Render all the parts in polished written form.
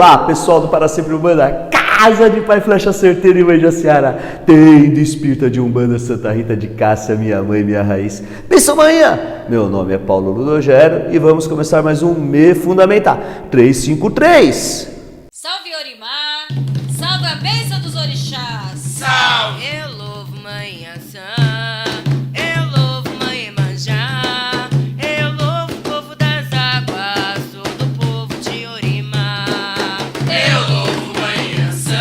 Olá, pessoal do Para Sempre Umbanda, Casa de Pai Flecha Certeira em Manjaciara, tendo espírita de Umbanda Santa Rita de Cássia, minha mãe, minha raiz. Benção manhã! Meu nome é Paulo Ludogero e vamos começar mais um Me Fundamentar 353. Salve Orimar, salve a bênção dos orixás. Salve! Eu louvo Mãe Ansã, eu louvo Mãe Emanjá, eu louvo o povo das águas, todo o povo de Orimar. Eu louvo Mãe Ansã,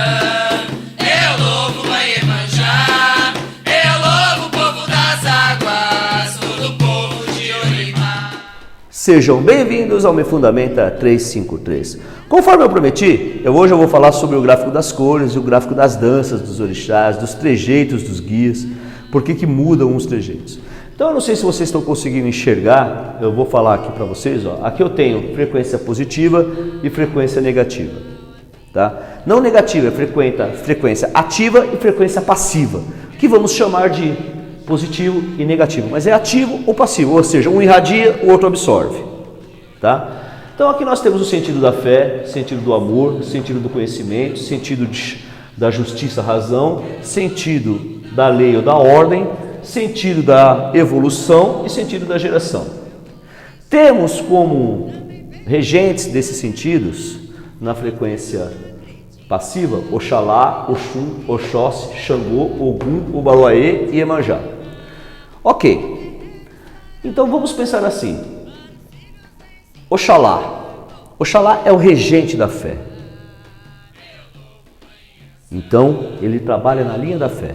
eu louvo Mãe Emanjá, eu louvo o povo das águas, todo o povo de Orimar. Sejam bem-vindos ao Me Fundamenta 353. Conforme eu prometi, hoje eu vou falar sobre o gráfico das cores e o gráfico das danças dos orixás, dos trejeitos dos guias, por que mudam os trejeitos. Então eu não sei se vocês estão conseguindo enxergar, eu vou falar aqui para vocês, ó. Aqui eu tenho frequência positiva e frequência negativa. Tá? Não negativa é frequência ativa e frequência passiva, que vamos chamar de positivo e negativo, mas é ativo ou passivo, ou seja, um irradia, o outro absorve. Tá? Então aqui nós temos o sentido da fé, sentido do amor, sentido do conhecimento, sentido da justiça, razão, sentido da lei ou da ordem, sentido da evolução e sentido da geração. Temos como regentes desses sentidos, na frequência passiva, Oxalá, Oxum, Oxóssi, Xangô, Ogum, Obaruaê e Iemanjá. Ok, então vamos pensar assim. Oxalá. Oxalá é o regente da fé. Então, ele trabalha na linha da fé.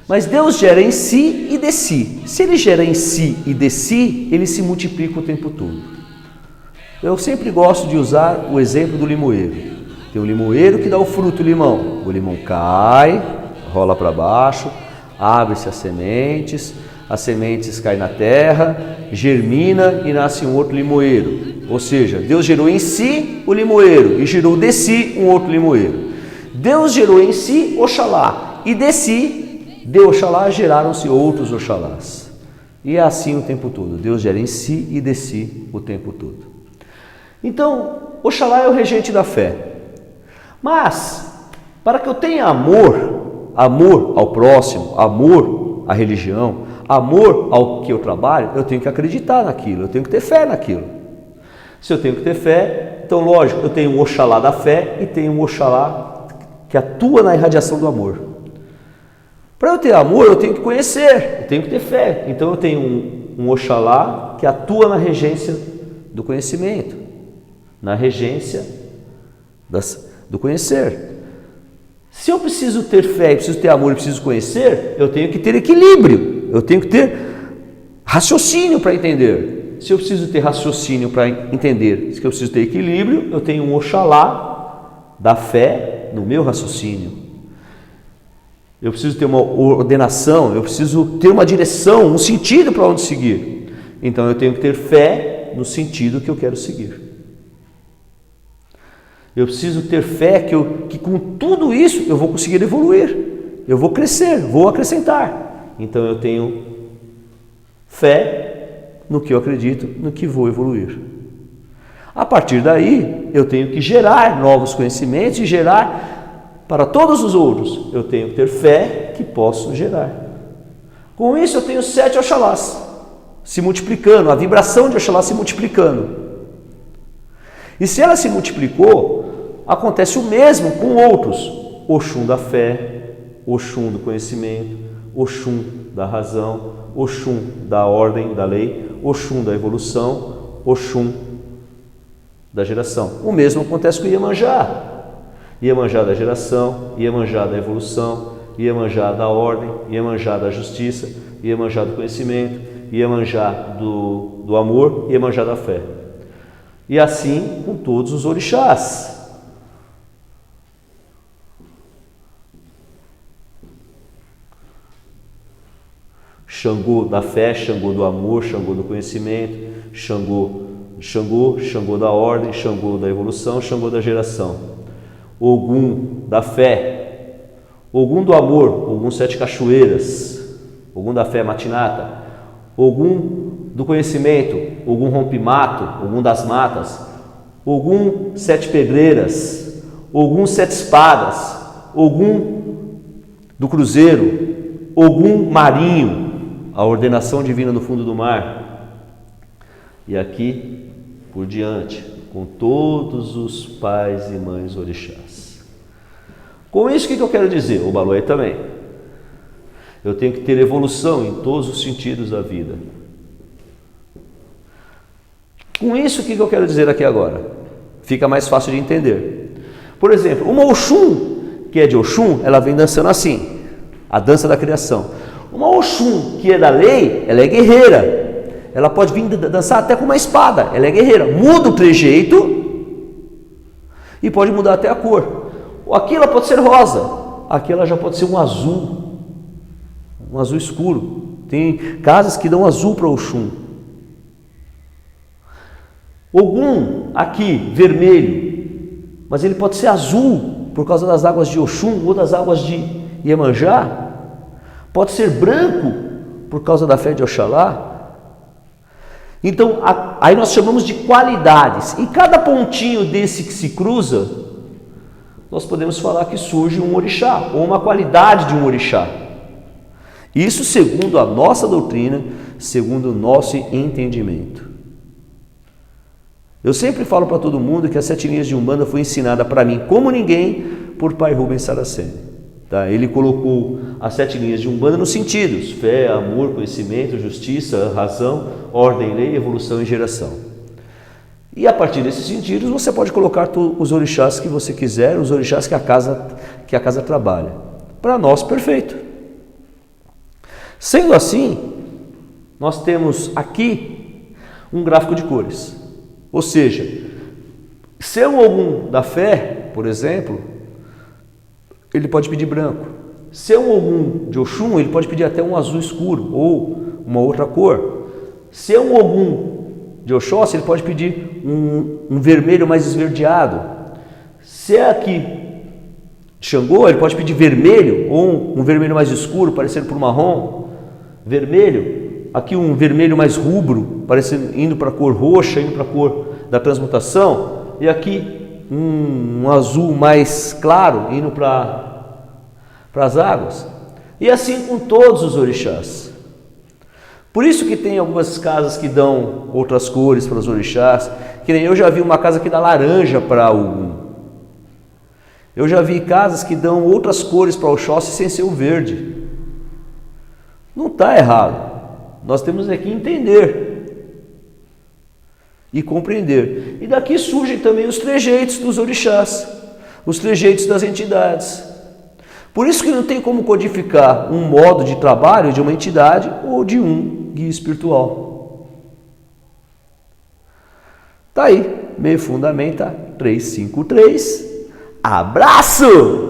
Mas Deus gera em si e de si. Se ele gera em si e de si, ele se multiplica o tempo todo. Eu sempre gosto de usar o exemplo do limoeiro. Tem um limoeiro que dá o fruto, o limão. O limão cai, rola para baixo, abre-se as sementes caem na terra, germina e nasce um outro limoeiro. Ou seja, Deus gerou em si o limoeiro e gerou de si um outro limoeiro. Deus gerou em si Oxalá e de si, de Oxalá, geraram-se outros Oxalás. E é assim o tempo todo. Deus gera em si e de si o tempo todo. Então, Oxalá é o regente da fé. Mas, para que eu tenha amor ao próximo, amor à religião, amor ao que eu trabalho, eu tenho que acreditar naquilo, eu tenho que ter fé naquilo. Se eu tenho que ter fé, então lógico, eu tenho um Oxalá da fé e tenho um Oxalá que atua na irradiação do amor. Para eu ter amor, eu tenho que conhecer, eu tenho que ter fé. Então eu tenho um Oxalá que atua na regência do conhecimento, na regência do conhecer. Se eu preciso ter fé, preciso ter amor e preciso conhecer, eu tenho que ter equilíbrio, eu tenho que ter raciocínio para entender. Se eu preciso ter raciocínio para entender, se eu preciso ter equilíbrio, eu tenho um Oxalá da fé no meu raciocínio. Eu preciso ter uma ordenação, eu preciso ter uma direção, um sentido para onde seguir. Então eu tenho que ter fé no sentido que eu quero seguir. Eu preciso ter fé que com tudo isso eu vou conseguir evoluir, eu vou crescer, vou acrescentar. Então eu tenho fé no que eu acredito, no que vou evoluir. A partir daí, eu tenho que gerar novos conhecimentos e gerar para todos os outros. Eu tenho que ter fé que posso gerar. Com isso, eu tenho 7 Oxalás se multiplicando, a vibração de Oxalá se multiplicando. E se ela se multiplicou, acontece o mesmo com outros. Oxum da fé, Oxum do conhecimento, Oxum da razão, Oxum da ordem, da lei, Oxum da evolução, Oxum da geração. O mesmo acontece com Iemanjá. Iemanjá da geração, Iemanjá da evolução, Iemanjá da ordem, Iemanjá da justiça, Iemanjá do conhecimento, Iemanjá do amor, Iemanjá da fé. E assim com todos os orixás. Xangô da fé, Xangô do amor, Xangô do conhecimento, Xangô da ordem, Xangô da evolução, Xangô da geração. Ogum da fé, Ogum do amor, Ogum 7 cachoeiras, Ogum da fé matinata, Ogum do conhecimento, Ogum rompe-mato, Ogum das matas, Ogum 7 pedreiras, Ogum Sete Espadas, Ogum do Cruzeiro, Ogum Marinho, a ordenação divina no fundo do mar. E aqui por diante, com todos os pais e mães orixás. Com isso, o que eu quero dizer? O Baloé também. Eu tenho que ter evolução em todos os sentidos da vida. Com isso, o que eu quero dizer aqui agora? Fica mais fácil de entender. Por exemplo, uma Oxum, que é de Oxum, ela vem dançando assim, a dança da criação. Uma Oxum, que é da lei, ela é guerreira. Ela pode vir dançar até com uma espada, ela é guerreira. Muda o trejeito e pode mudar até a cor. Aqui ela pode ser rosa, aqui ela já pode ser um azul escuro. Tem casas que dão azul para Oxum. Ogum, aqui, vermelho, mas ele pode ser azul por causa das águas de Oxum ou das águas de Iemanjá. Pode ser branco por causa da fé de Oxalá. Então, aí nós chamamos de qualidades. E cada pontinho desse que se cruza, nós podemos falar que surge um orixá, ou uma qualidade de um orixá. Isso segundo a nossa doutrina, segundo o nosso entendimento. Eu sempre falo para todo mundo que as 7 linhas de Umbanda foi ensinada para mim como ninguém por Pai Rubens Saraceni. Tá? Ele colocou as 7 linhas de Umbanda nos sentidos: fé, amor, conhecimento, justiça, razão, ordem, lei, evolução e geração. E a partir desses sentidos você pode colocar os orixás que você quiser, os orixás que a casa trabalha. Para nós, perfeito. Sendo assim, nós temos aqui um gráfico de cores. Ou seja, se é um Ogum da fé, por exemplo, ele pode pedir branco. Se é um Ogum de Oxum, ele pode pedir até um azul escuro ou uma outra cor. Se é um Ogum de Oxóssi, ele pode pedir um vermelho mais esverdeado. Se é aqui Xangô, ele pode pedir vermelho ou um vermelho mais escuro, parecendo por marrom. Vermelho. Aqui um vermelho mais rubro, parecendo, indo para a cor roxa, indo para a cor da transmutação. E aqui um azul mais claro, indo para as águas. E assim com todos os orixás. Por isso que tem algumas casas que dão outras cores para os orixás. Que nem eu já vi uma casa que dá laranja para Ogum. Eu já vi casas que dão outras cores para Oxóssi sem ser o verde. Não está errado. Nós temos aqui entender e compreender. E daqui surgem também os trejeitos dos orixás, os trejeitos das entidades. Por isso que não tem como codificar um modo de trabalho de uma entidade ou de um guia espiritual. Tá aí, Me Fundamenta 353. Abraço!